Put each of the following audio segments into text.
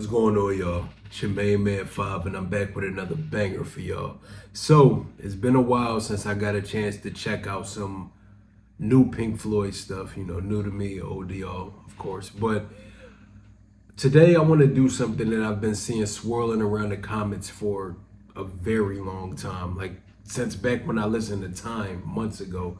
What's going on, y'all? It's your main man 5, and I'm back with another banger for y'all. So, it's been a while since I got a chance to check out some new Pink Floyd stuff, new to me, old to y'all, of course. But today I want to do something that I've been seeing swirling around the comments for a very long time, like since back when I listened to Time months ago.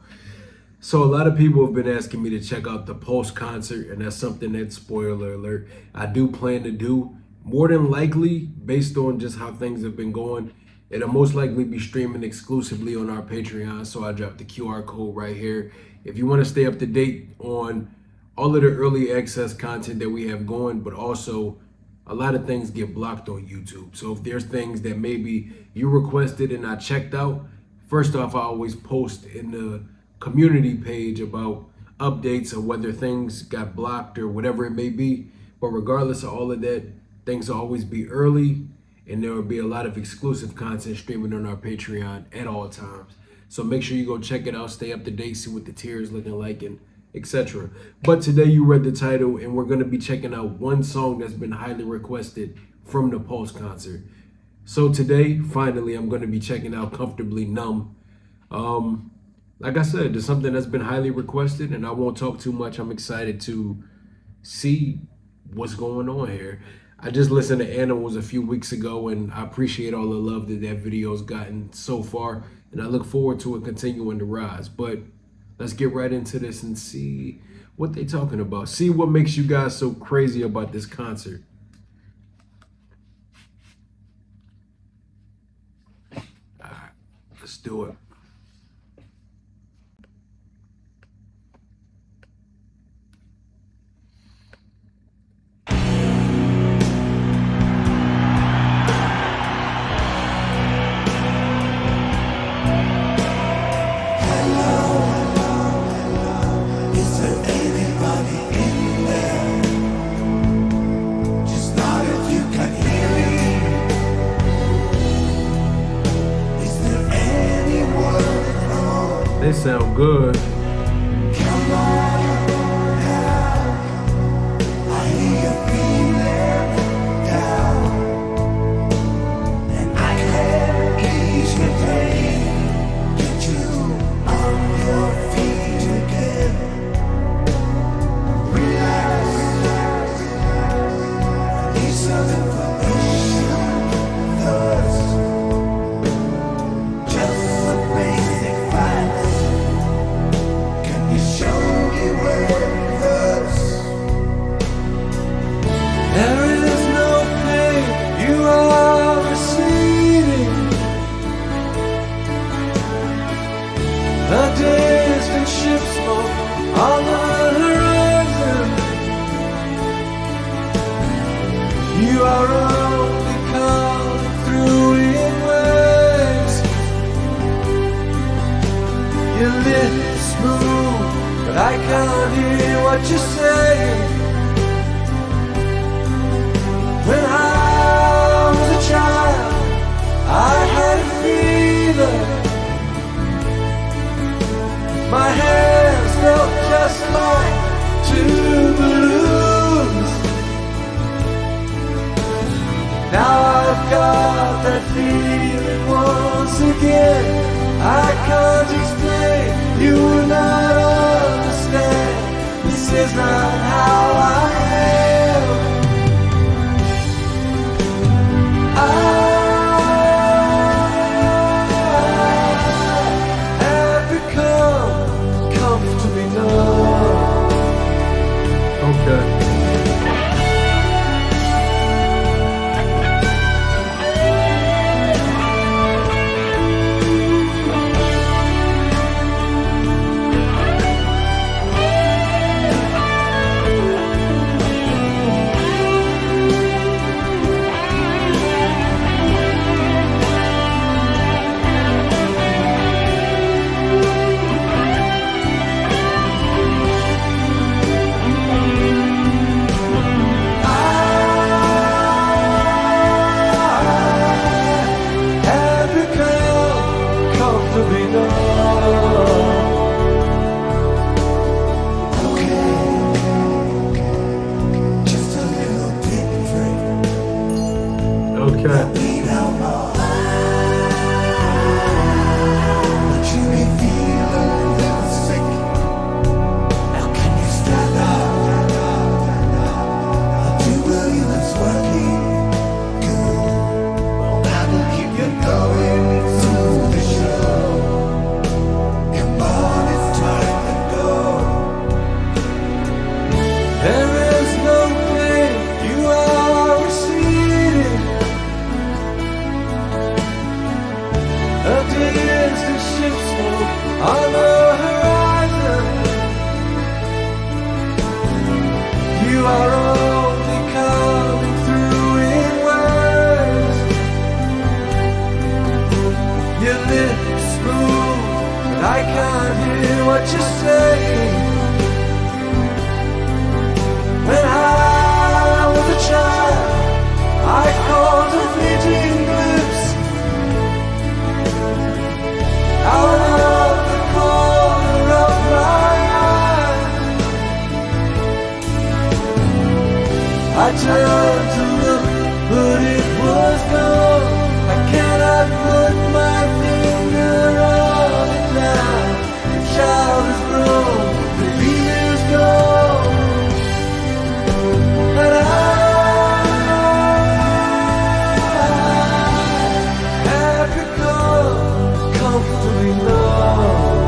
So a lot of people have been asking me to check out the Pulse concert, and that's something that, spoiler alert, I do plan to do. More than likely, based on just how things have been going, it'll most likely be streaming exclusively on our Patreon, so I dropped the QR code right here. If you want to stay up to date on all of the early access content that we have going, but also a lot of things get blocked on YouTube. So if there's things that maybe you requested and I checked out, first off, I always post in the community page about updates of whether things got blocked or whatever it may be. But regardless of all of that, things will always be early, and there will be a lot of exclusive content streaming on our Patreon at all times. So make sure you go check it out, stay up to date, see what the tier is looking like, and etc. But today you read the title, and we're going to be checking out one song that's been highly requested from the Pulse concert. So today, finally, I'm going to be checking out Comfortably Numb. Like I said, there's something that's been highly requested, and I won't talk too much. I'm excited to see what's going on here. I just listened to Animals a few weeks ago, and I appreciate all the love that video's gotten so far, and I look forward to it continuing to rise. But let's get right into this and see what they're talking about. See what makes you guys so crazy about this concert. All right, let's do it. They sound good. Come on now, I hear you feeling down, and I can ease your pain, get you on your feet again. Relax, need some information first, just the basic facts. There is no pain you are receiving. A distant ship smoke on the horizon. You are only coming through in waves. Your lips move, but I can't hear what you're saying. When I was a child, I had a fever. My hands felt just like two balloons. Now I've got that feeling once again. I can't explain, you will not understand. This is not how I am. I have become comfortably numb. Okay. uncut. We know more. But you may feel a little sick. Now can you stand up? I do believe it's working good. Well, that'll keep you going through the show. Come on, it's time to go. There is no pain, you are receding. A distant ship smoke on the horizon. You are only coming through in waves. Your lips move, but I can't hear what you're saying. When I was a child, I caught a fleeting glimpse out of the corner of my eye. I turned to look, but it was gone. I cannot put my finger on it now. The child is grown, the baby is gone. And I have become comfortably numb.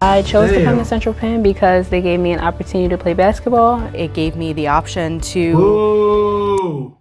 I chose to come Damn. to Central Penn because they gave me an opportunity to play basketball. It gave me the option to Whoa.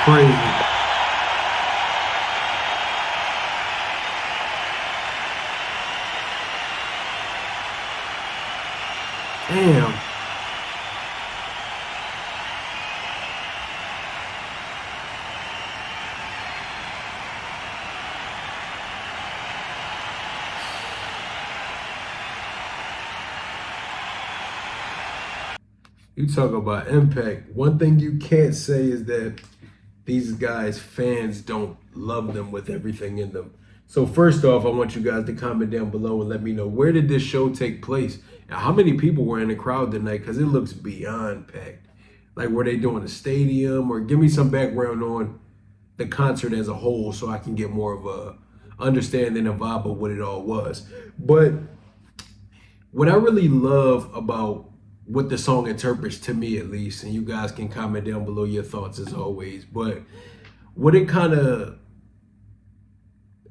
Crazy. Damn. You talk about impact. One thing you can't say is that these guys, fans, don't love them with everything in them. So first off, I want you guys to comment down below and let me know, where did this show take place? And how many people were in the crowd tonight? Because it looks beyond packed. Like, were they doing a stadium? Or give me some background on the concert as a whole so I can get more of a understanding and vibe of what it all was. But what I really love about what the song interprets, to me at least, and you guys can comment down below your thoughts as always, but what it kind of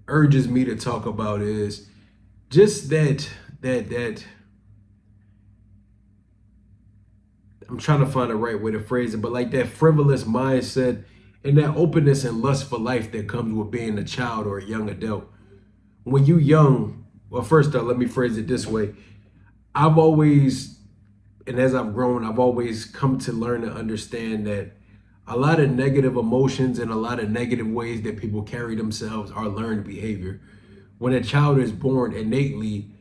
urges me to talk about is just that I'm trying to find the right way to phrase it, but like that frivolous mindset and that openness and lust for life that comes with being a child or a young adult. When you young, well, first off, let me phrase it this way. I've always, and as I've grown, I've always come to learn and understand that a lot of negative emotions and a lot of negative ways that people carry themselves are learned behavior. When a child is born innately,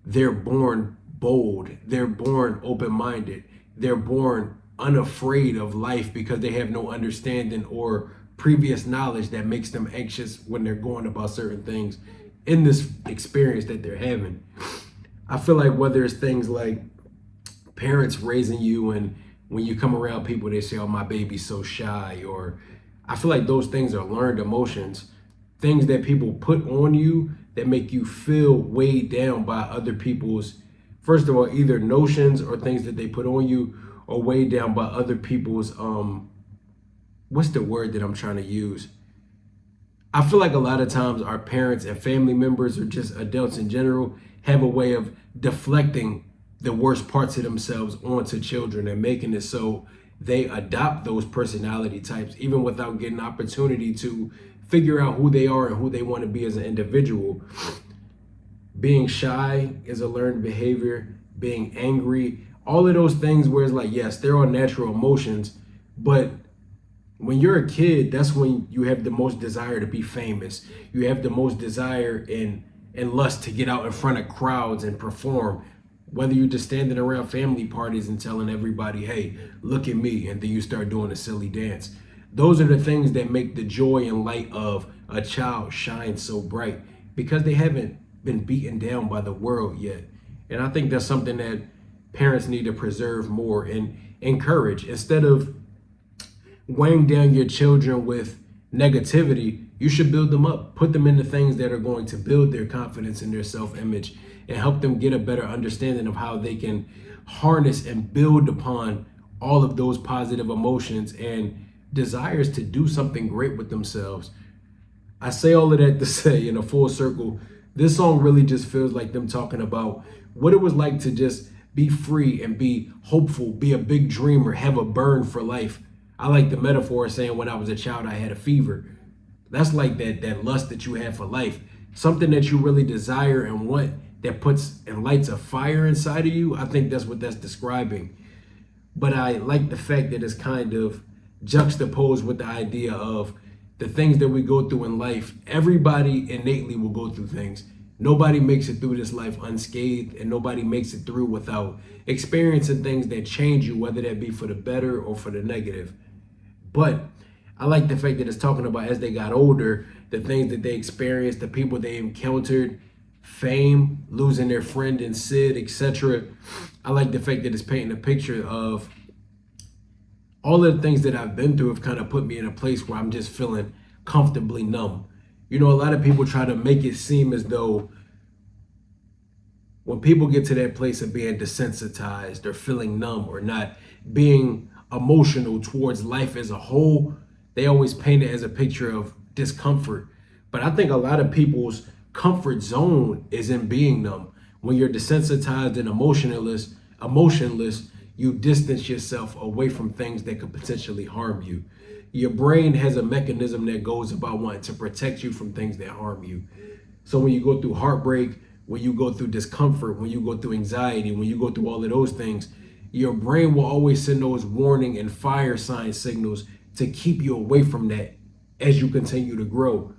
they're born bold, they're born open-minded, they're born unafraid of life because they have no understanding or previous knowledge that makes them anxious when they're going about certain things in this experience that they're having. I feel like whether it's things like parents raising you, and when you come around people, they say, oh, my baby's so shy, or I feel like those things are learned emotions, things that people put on you that make you feel weighed down by other people's, first of all, either notions or things that they put on you, or weighed down by other people's, what's the word that I'm trying to use? I feel like a lot of times our parents and family members, or just adults in general, have a way of deflecting the worst parts of themselves onto children and making it so they adopt those personality types, even without getting opportunity to figure out who they are and who they want to be as an individual. Being shy is a learned behavior, being angry, all of those things where it's like, yes, there are natural emotions, but when you're a kid, that's when you have the most desire to be famous. You have the most desire and lust to get out in front of crowds and perform. Whether you're just standing around family parties and telling everybody, hey, look at me, and then you start doing a silly dance. Those are the things that make the joy and light of a child shine so bright, because they haven't been beaten down by the world yet. And I think that's something that parents need to preserve more and encourage. Instead of weighing down your children with negativity, you should build them up. Put them into things that are going to build their confidence and their self-image and help them get a better understanding of how they can harness and build upon all of those positive emotions and desires to do something great with themselves. I say all of that to say, in a full circle, this song really just feels like them talking about what it was like to just be free and be hopeful, be a big dreamer, have a burn for life. I like the metaphor of saying when I was a child, I had a fever. That's like that lust that you have for life, something that you really desire and want, that puts and lights a fire inside of you. I think that's what that's describing. But I like the fact that it's kind of juxtaposed with the idea of the things that we go through in life. Everybody innately will go through things. Nobody makes it through this life unscathed, and nobody makes it through without experiencing things that change you, whether that be for the better or for the negative. But I like the fact that it's talking about, as they got older, the things that they experienced, the people they encountered, fame, losing their friend and Sid, etc. I like the fact that it's painting a picture of all of the things that I've been through have kind of put me in a place where I'm just feeling comfortably numb. You know, a lot of people try to make it seem as though when people get to that place of being desensitized or feeling numb or not being emotional towards life as a whole, they always paint it as a picture of discomfort. But I think a lot of people's comfort zone is in being numb. When you're desensitized and emotionless, you distance yourself away from things that could potentially harm you. Your brain has a mechanism that goes about wanting to protect you from things that harm you. So when you go through heartbreak, when you go through discomfort, when you go through anxiety, when you go through all of those things, your brain will always send those warning and fire sign signals to keep you away from that as you continue to grow.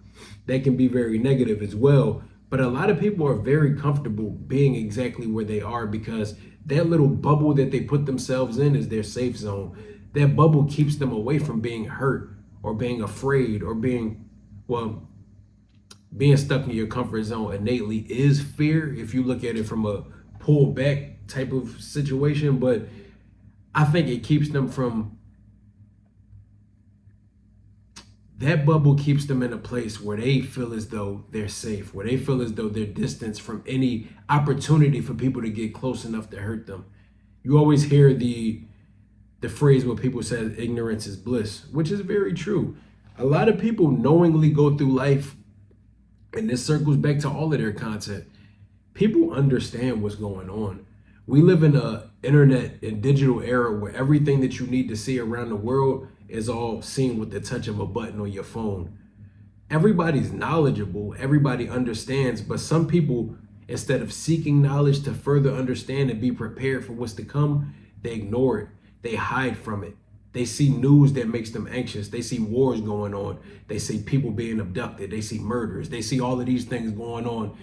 That can be very negative as well. But a lot of people are very comfortable being exactly where they are because that little bubble that they put themselves in is their safe zone. That bubble keeps them away from being hurt or being afraid or being stuck in your comfort zone innately is fear if you look at it from a pull back type of situation. But I think it keeps them from, that bubble keeps them in a place where they feel as though they're safe, where they feel as though they're distanced from any opportunity for people to get close enough to hurt them. You always hear the phrase where people say ignorance is bliss, which is very true. A lot of people knowingly go through life, and this circles back to all of their content. People understand what's going on. We live in a internet and digital era where everything that you need to see around the world is all seen with the touch of a button on your phone. Everybody's knowledgeable, everybody understands, but some people, instead of seeking knowledge to further understand and be prepared for what's to come, they ignore it. They hide from it. They see news that makes them anxious. They see wars going on. They see people being abducted. They see murders. They see all of these things going on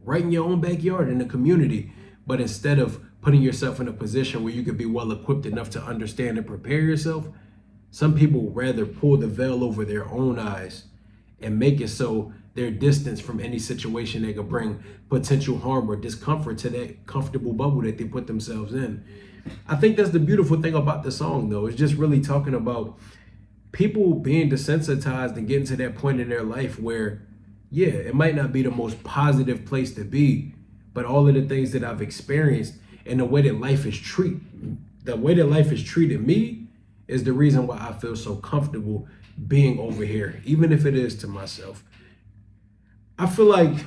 right in your own backyard in the community. But instead of putting yourself in a position where you could be well equipped enough to understand and prepare yourself, some people rather pull the veil over their own eyes and make it so they're distanced from any situation that could bring potential harm or discomfort to that comfortable bubble that they put themselves in. I think that's the beautiful thing about the song, though. It's just really talking about people being desensitized and getting to that point in their life where, yeah, it might not be the most positive place to be, but all of the things that I've experienced and the way that life is treated me is the reason why I feel so comfortable being over here, even if it is to myself. I feel like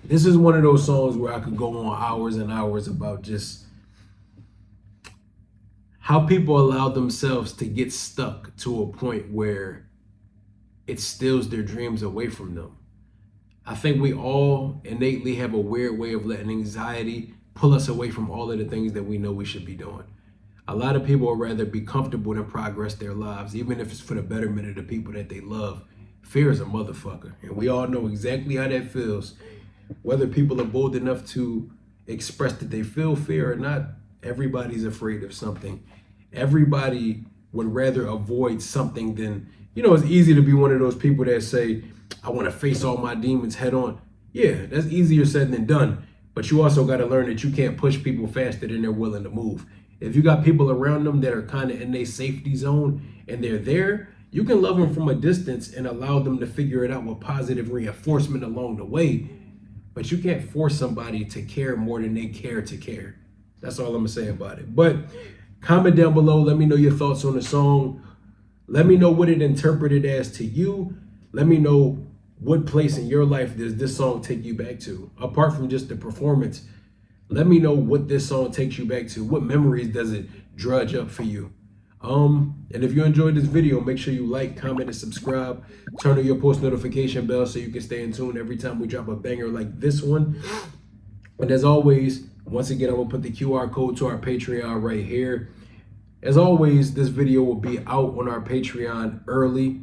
this is one of those songs where I could go on hours and hours about just how people allow themselves to get stuck to a point where it steals their dreams away from them. I think we all innately have a weird way of letting anxiety pull us away from all of the things that we know we should be doing. A lot of people would rather be comfortable than progress their lives, even if it's for the betterment of the people that they love. Fear is a motherfucker, and we all know exactly how that feels. Whether people are bold enough to express that they feel fear or not, everybody's afraid of something. Everybody would rather avoid something than, it's easy to be one of those people that say, I want to face all my demons head on. Yeah, that's easier said than done. But you also got to learn that you can't push people faster than they're willing to move. If you got people around them that are kind of in their safety zone and they're there, you can love them from a distance and allow them to figure it out with positive reinforcement along the way. But you can't force somebody to care more than they care to care. That's all I'm going to say about it. But comment down below. Let me know your thoughts on the song. Let me know what it interpreted as to you. Let me know what place in your life does this song take you back to? Apart from just the performance, let me know what this song takes you back to. What memories does it drudge up for you? And if you enjoyed this video, make sure you like, comment, and subscribe. Turn on your post notification bell so you can stay in tune every time we drop a banger like this one. And as always, once again, I'm gonna put the QR code to our Patreon right here. As always, this video will be out on our Patreon early.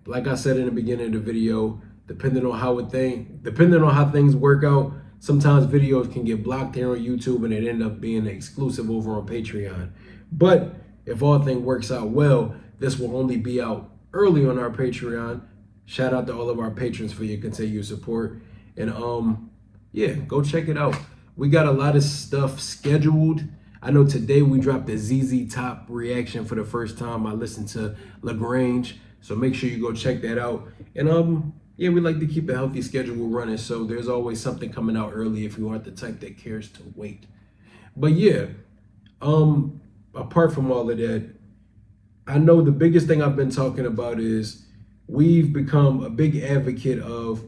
Like I said in the beginning of the video, depending on how things work out, sometimes videos can get blocked here on YouTube and it end up being exclusive over on Patreon. But if all things works out well, this will only be out early on our Patreon. Shout out to all of our patrons for your continued support. And yeah, go check it out. We got a lot of stuff scheduled. I know today we dropped the ZZ Top reaction for the first time. I listened to LaGrange, so make sure you go check that out. And yeah, we like to keep a healthy schedule running, so there's always something coming out early if you aren't the type that cares to wait. But yeah, apart from all of that, I know the biggest thing I've been talking about is we've become a big advocate of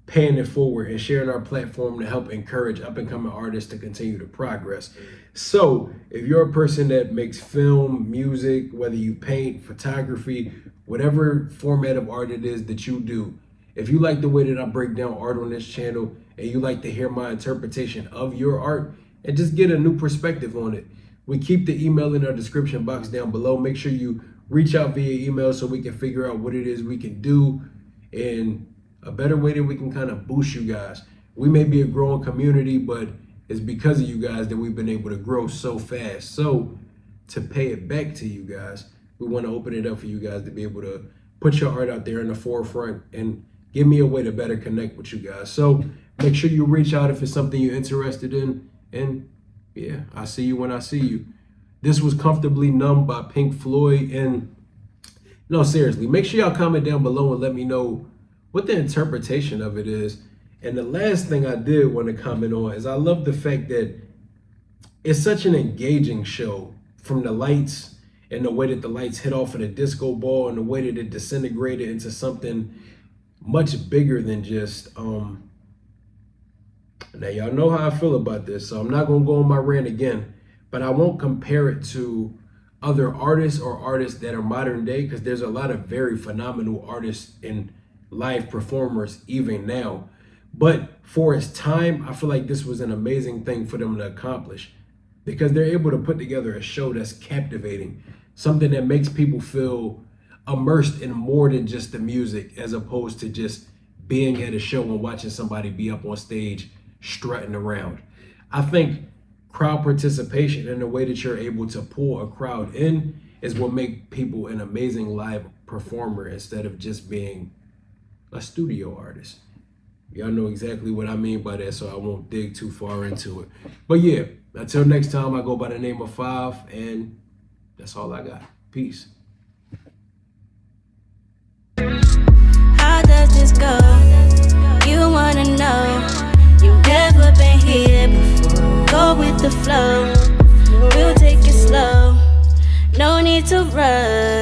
paying it forward and sharing our platform to help encourage up-and-coming artists to continue to progress. So if you're a person that makes film, music, whether you paint, photography, whatever format of art it is that you do, if you like the way that I break down art on this channel and you like to hear my interpretation of your art and just get a new perspective on it, we keep the email in our description box down below. Make sure you reach out via email so we can figure out what it is we can do and a better way that we can kind of boost you guys. We may be a growing community, but it's because of you guys that we've been able to grow so fast. So to pay it back to you guys, we want to open it up for you guys to be able to put your art out there in the forefront and give me a way to better connect with you guys. So make sure you reach out if it's something you're interested in. And yeah, I'll see you when I see you. This was Comfortably Numb by Pink Floyd. And no, seriously, make sure y'all comment down below and let me know what the interpretation of it is. And the last thing I did want to comment on is I love the fact that it's such an engaging show, from the lights and the way that the lights hit off of the disco ball and the way that it disintegrated into something much bigger than just now y'all know how I feel about this, so I'm not gonna go on my rant again, but I won't compare it to other artists or artists that are modern day, because there's a lot of very phenomenal artists and live performers even now. But for its time, I feel like this was an amazing thing for them to accomplish, because they're able to put together a show that's captivating, something that makes people feel immersed in more than just the music, as opposed to just being at a show and watching somebody be up on stage strutting around. I think crowd participation and the way that you're able to pull a crowd in is what make people an amazing live performer instead of just being a studio artist. Y'all know exactly what I mean by that, so I won't dig too far into it. But yeah, until next time, I go by the name of Five, and that's all I got. Peace. How does this go? You wanna know? You've never been here before. Go with the flow. We'll take it slow. No need to rush.